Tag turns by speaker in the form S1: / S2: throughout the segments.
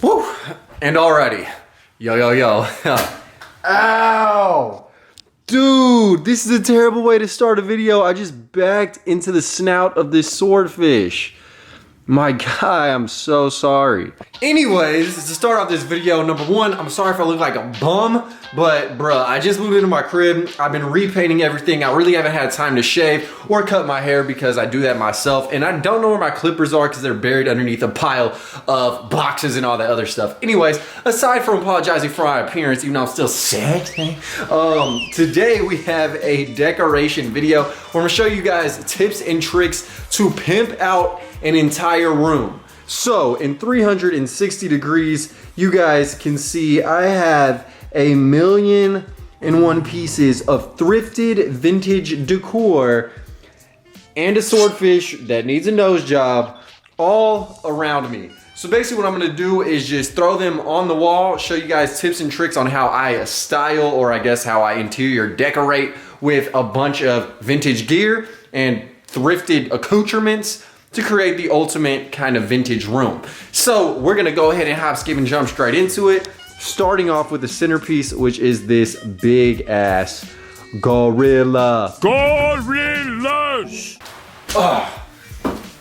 S1: Woo! And already. Yo. Ow! Dude, this is a terrible way to start a video. I just backed into the snout of this swordfish. My guy, I'm so sorry. Anyways, to start off this video, number one, I'm sorry if I look like a bum, but bruh, I just moved into my crib. I've been repainting everything. I really haven't had time to shave or cut my hair because I do that myself. And I don't know where my clippers are because they're buried underneath a pile of boxes and all that other stuff. Anyways, aside from apologizing for my appearance, even though I'm still sexy, today we have a decoration video where I'm gonna show you guys tips and tricks to pimp out an entire room. So in 360 degrees, you guys can see I have 1,000,001 pieces of thrifted vintage decor and a swordfish that needs a nose job all around me. So basically what I'm gonna do is just throw them on the wall, show you guys tips and tricks on how I style, or I guess how I interior decorate with a bunch of vintage gear and thrifted accoutrements to create the ultimate kind of vintage room. So we're gonna go ahead and hop, skip, and jump straight into it. Starting off with the centerpiece, which is this big ass gorilla.
S2: Gorillas!
S1: All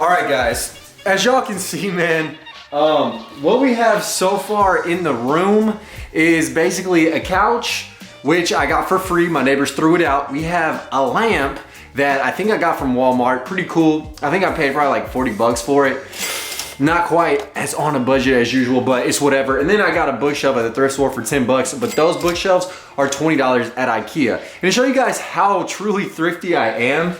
S1: right, guys, as y'all can see, man, what we have so far in the room is basically a couch, which I got for free. My neighbors threw it out. We have a lamp that I think I got from Walmart. Pretty cool. I think I paid probably like 40 bucks for it. Not quite as on a budget as usual, but it's whatever. And then I got a bookshelf at the thrift store for 10 bucks, but those bookshelves are $20 at IKEA. And to show you guys how truly thrifty I am,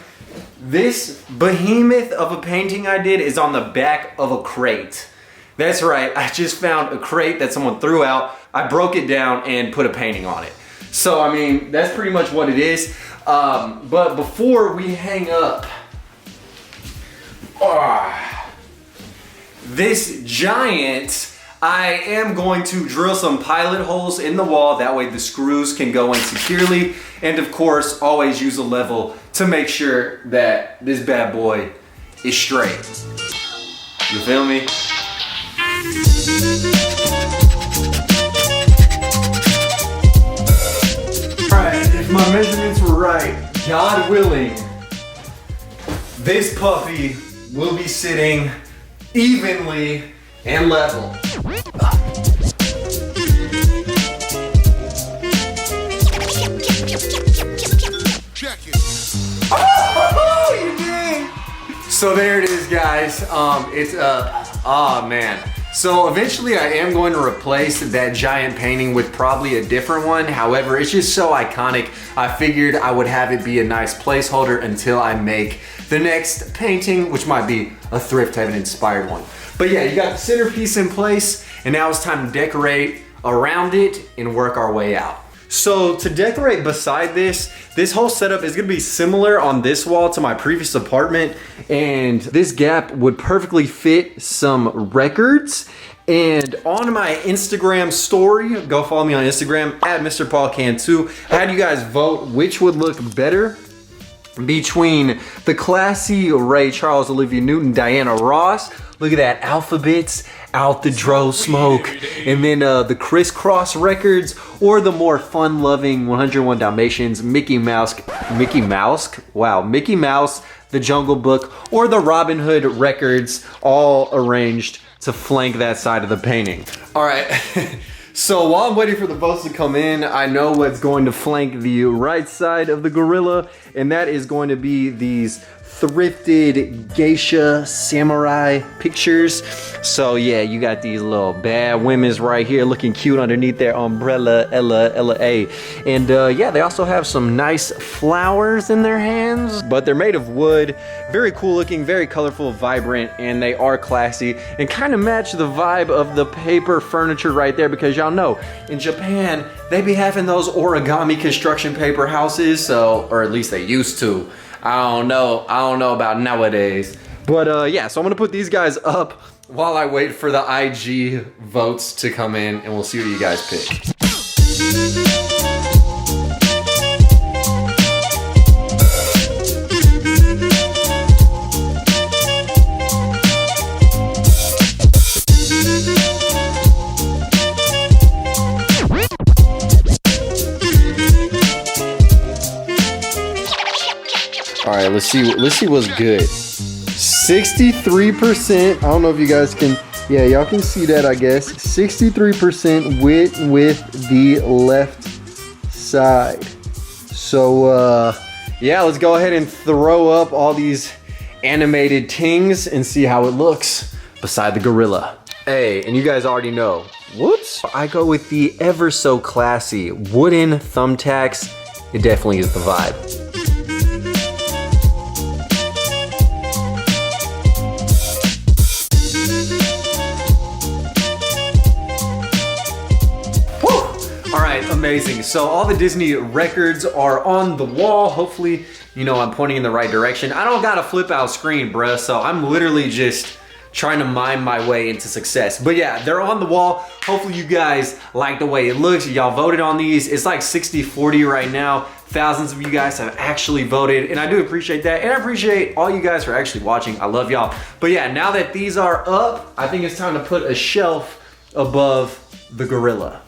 S1: this behemoth of a painting I did is on the back of a crate. That's right, I just found a crate that someone threw out. I broke it down and put a painting on it. So, I mean, that's pretty much what it is. But before we hang up this giant, I am going to drill some pilot holes in the wall. That way the screws can go in securely. And of course, always use a level to make sure that this bad boy is straight. You feel me? If my measurements were right, God willing, this puppy will be sitting evenly and level.
S2: Check it.
S1: Oh, you did! So there it is, guys. Oh man. So eventually I am going to replace that giant painting with probably a different one. However, it's just so iconic, I figured I would have it be a nice placeholder until I make the next painting, which might be a Thrift Heaven inspired one. But yeah, you got the centerpiece in place, and now it's time to decorate around it and work our way out. So to decorate beside this whole setup is gonna be similar on this wall to my previous apartment, and this gap would perfectly fit some records. And on my Instagram story, go follow me on Instagram at Mr. Paul Can2. I had you guys vote which would look better between the classy Ray Charles, Olivia Newton, Diana Ross. Look at that, Alphabets, Out the Dro Smoke, and then the crisscross records, or the more fun-loving 101 Dalmatians, Mickey Mouse, The Jungle Book, or the Robin Hood records, all arranged to flank that side of the painting. All right. So while I'm waiting for the votes to come in, I know what's going to flank the right side of the gorilla, and that is going to be these thrifted geisha samurai pictures. So yeah, you got these little bad women's right here looking cute underneath their umbrella, Ella. And yeah, they also have some nice flowers in their hands, but they're made of wood. Very cool looking, very colorful, vibrant, and they are classy and kind of match the vibe of the paper furniture right there, because y'all know in Japan, they be having those origami construction paper houses, so, or at least they used to. I don't know about nowadays. But yeah, so I'm gonna put these guys up while I wait for the IG votes to come in, and we'll see what you guys pick. right, let's see what's good. 63%. I don't know if you guys can, yeah, y'all can see that, I guess. 63% with the left side. So, yeah, let's go ahead and throw up all these animated tings and see how it looks beside the gorilla. Hey, and you guys already know, whoops, I go with the ever so classy wooden thumbtacks. It definitely is the vibe. All right, amazing. So all the Disney records are on the wall. Hopefully, you know, I'm pointing in the right direction. I don't got a flip out screen, bruh, so I'm literally just trying to mime my way into success. But yeah, they're on the wall. Hopefully you guys like the way it looks. Y'all voted on these. It's like 60-40 right now. Thousands of you guys have actually voted, and I do appreciate that. And I appreciate all you guys for actually watching. I love y'all. But yeah, now that these are up, I think it's time to put a shelf above the gorilla.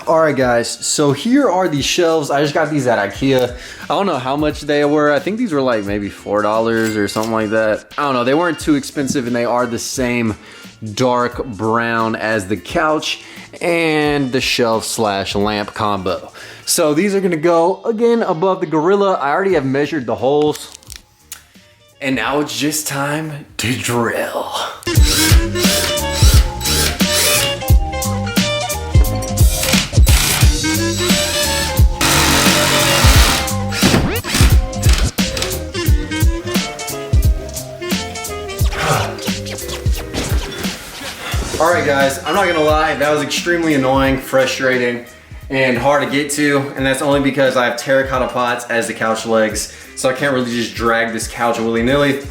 S1: All right, guys, so here are the shelves. I just got these at IKEA. I don't know how much they were. I think these were like maybe $4 or something like that. I don't know, they weren't too expensive, and they are the same dark brown as the couch and the shelf slash lamp combo. So these are gonna go, again, above the gorilla. I already have measured the holes, and now it's just time to drill. All right, guys, I'm not gonna lie, that was extremely annoying, frustrating, and hard to get to, and that's only because I have terracotta pots as the couch legs, so I can't really just drag this couch willy-nilly.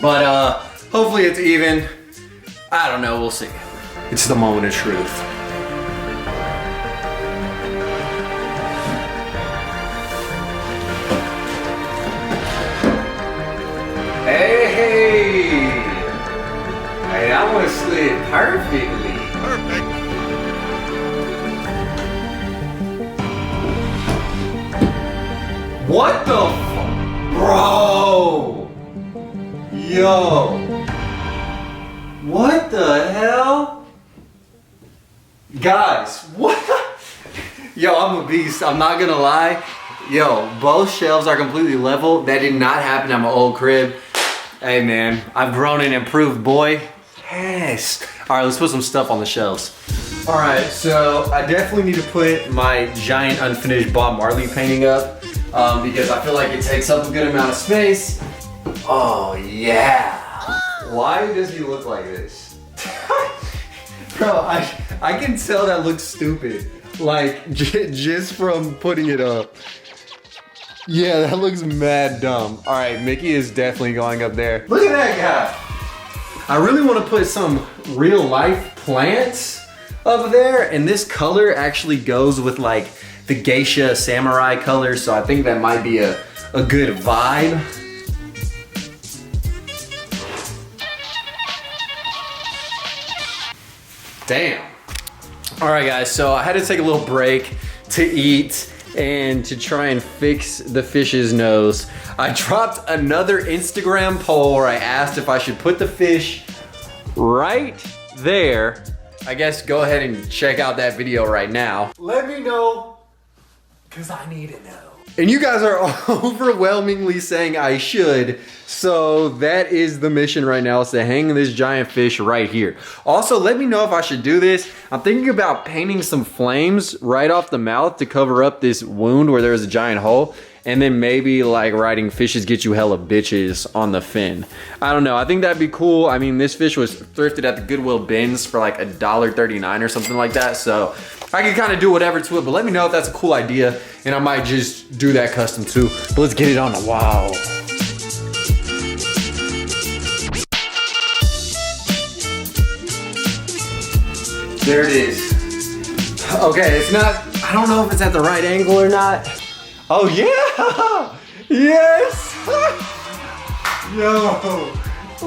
S1: But hopefully it's even. I don't know, we'll see. It's the moment of truth. Hey! Hey, that one slid perfectly.
S2: Perfect.
S1: What the bro? Yo. What the hell? Guys, what? Yo, I'm a beast. I'm not gonna lie. Yo, both shelves are completely level. That did not happen at my old crib. Hey man, I've grown and improved, boy. Yes. All right, let's put some stuff on the shelves. All right, so I definitely need to put my giant unfinished Bob Marley painting up because I feel like it takes up a good amount of space. Oh yeah. Why does he look like this? Bro, I can tell that looks stupid. Like just from putting it up. Yeah, that looks mad dumb. All right, Mickey is definitely going up there. Look at that guy. I really want to put some real life plants up there, and this color actually goes with like the geisha samurai color, so I think that might be a good vibe. Damn. All right, guys, so I had to take a little break to eat and to try and fix the fish's nose. I dropped another Instagram poll where I asked if I should put the fish right there. I guess go ahead and check out that video right now. Let me know, because I need to know. And you guys are overwhelmingly saying I should, so that is the mission right now, is to hang this giant fish right here. Also, let me know if I should do this. I'm thinking about painting some flames right off the mouth to cover up this wound where there's a giant hole, and then maybe like writing "fishes get you hella bitches" on the fin. I don't know, I think that'd be cool. I mean, this fish was thrifted at the Goodwill bins for like $1.39 or something like that, so I can kind of do whatever to it, but let me know if that's a cool idea, and I might just do that custom too. But let's get it on the wall. There it is. Okay, it's not, I don't know if it's at the right angle or not. Oh yeah, yes. Yo,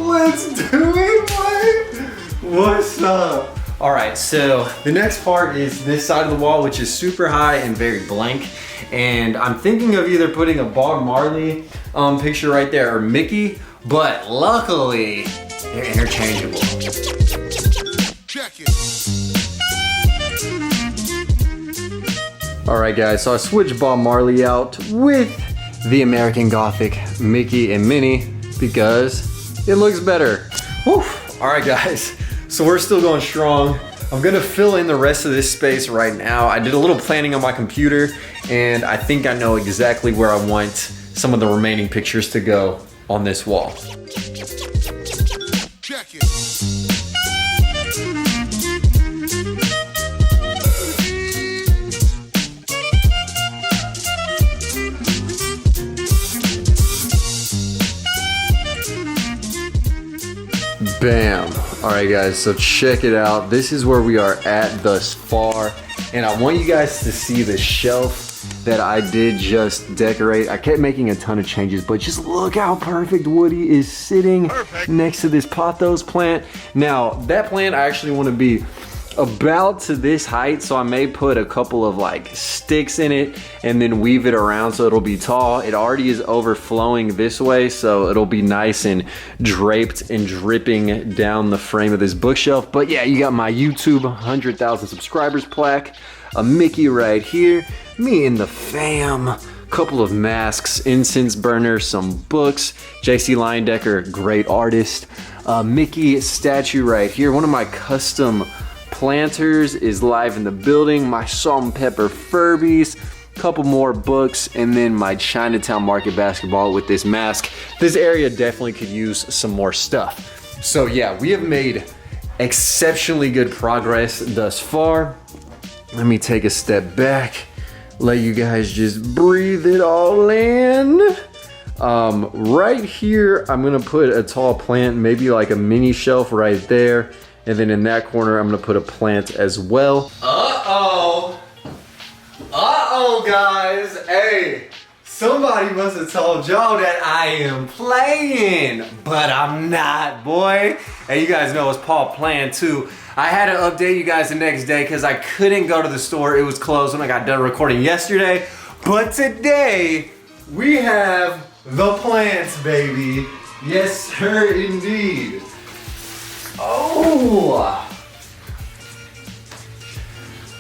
S1: let's do it, boy. What's up? All right, so the next part is this side of the wall, which is super high and very blank. And I'm thinking of either putting a Bob Marley picture right there or Mickey, but luckily they're interchangeable.
S2: Check it.
S1: All right guys, so I switched Bob Marley out with the American Gothic Mickey and Minnie because it looks better. Woo. All right guys, so we're still going strong. I'm gonna fill in the rest of this space right now. I did a little planning on my computer and I think I know exactly where I want some of the remaining pictures to go on this wall.
S2: Check it.
S1: Bam. All right guys, so check it out. This is where we are at thus far. And I want you guys to see the shelf that I did just decorate. I kept making a ton of changes, but just look how perfect Woody is sitting next to this pothos plant. Now, that plant I actually want to be about to this height, so I may put a couple of like sticks in it and then weave it around so it'll be tall. It already is overflowing this way, so it'll be nice and draped and dripping down the frame of this bookshelf. But yeah, you got my YouTube 100,000 subscribers plaque, a Mickey right here, me and the fam, couple of masks, incense burner, some books, JC Leyendecker, great artist, Mickey statue right here, one of my custom planters is live in the building, my salt and pepper Furbies, couple more books, and then my Chinatown Market basketball with this mask. This area definitely could use some more stuff. So yeah, we have made exceptionally good progress thus far. Let me take a step back, let you guys just breathe it all in. Right here, I'm gonna put a tall plant, maybe like a mini shelf right there. And then in that corner, I'm gonna put a plant as well. Uh-oh. Uh-oh, guys. Hey, somebody must have told y'all that I am playing, but I'm not, boy. Hey, you guys know it's Paul playing too. I had to update you guys the next day because I couldn't go to the store. It was closed when I got done recording yesterday. But today, we have the plants, baby. Yes, sir, indeed. Oh!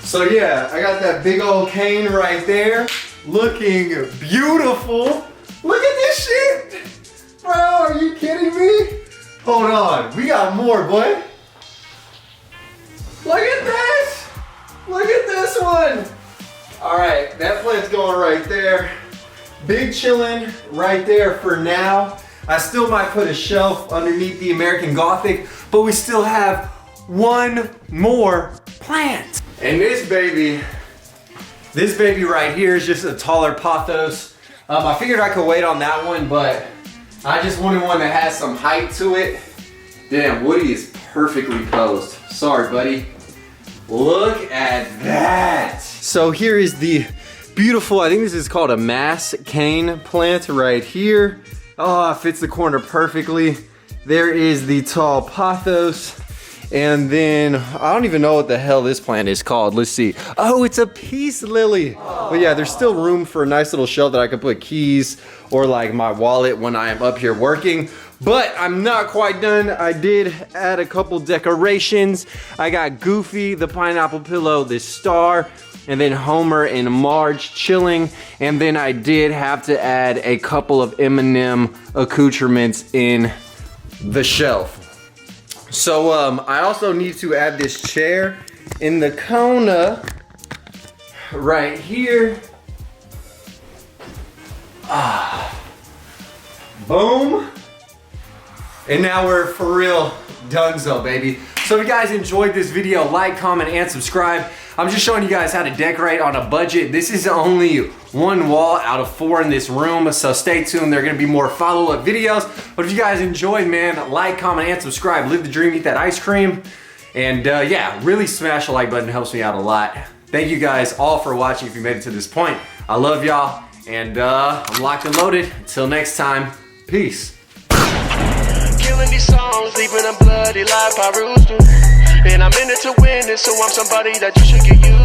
S1: So yeah, I got that big old cane right there, looking beautiful. Look at this shit! Bro, are you kidding me? Hold on, we got more, boy. Look at this! Look at this one! Alright, that plant's going right there. Big chillin' right there for now. I still might put a shelf underneath the American Gothic, but we still have one more plant. And this baby right here is just a taller pothos. I figured I could wait on that one, but I just wanted one that has some height to it. Damn, Woody is perfectly posed. Sorry, buddy. Look at that. So here is the beautiful, I think this is called a mass cane plant right here. Oh, it fits the corner perfectly. There is the tall pothos. And then, I don't even know what the hell this plant is called. Let's see. Oh, it's a peace lily. But yeah, there's still room for a nice little shelf that I could put keys or like my wallet when I am up here working. But I'm not quite done. I did add a couple decorations. I got Goofy, the pineapple pillow, this star, and then Homer and Marge chilling. And then I did have to add a couple of M&M accoutrements in the shelf. So I also need to add this chair in the corner right here. Boom. And now we're for real donezo, baby. So if you guys enjoyed this video, like, comment, and subscribe. I'm just showing you guys how to decorate on a budget. This is only one wall out of 4 in this room, so stay tuned. There are gonna be more follow-up videos. But if you guys enjoyed, man, like, comment, and subscribe. Live the dream, eat that ice cream. And yeah, really smash the like button, helps me out a lot. Thank you guys all for watching if you made it to this point. I love y'all, and I'm locked and loaded. Until next time, peace.
S3: Killing these songs, leaving a bloody life I roost to. And I'm in it to win it, so I'm somebody that you should get used to.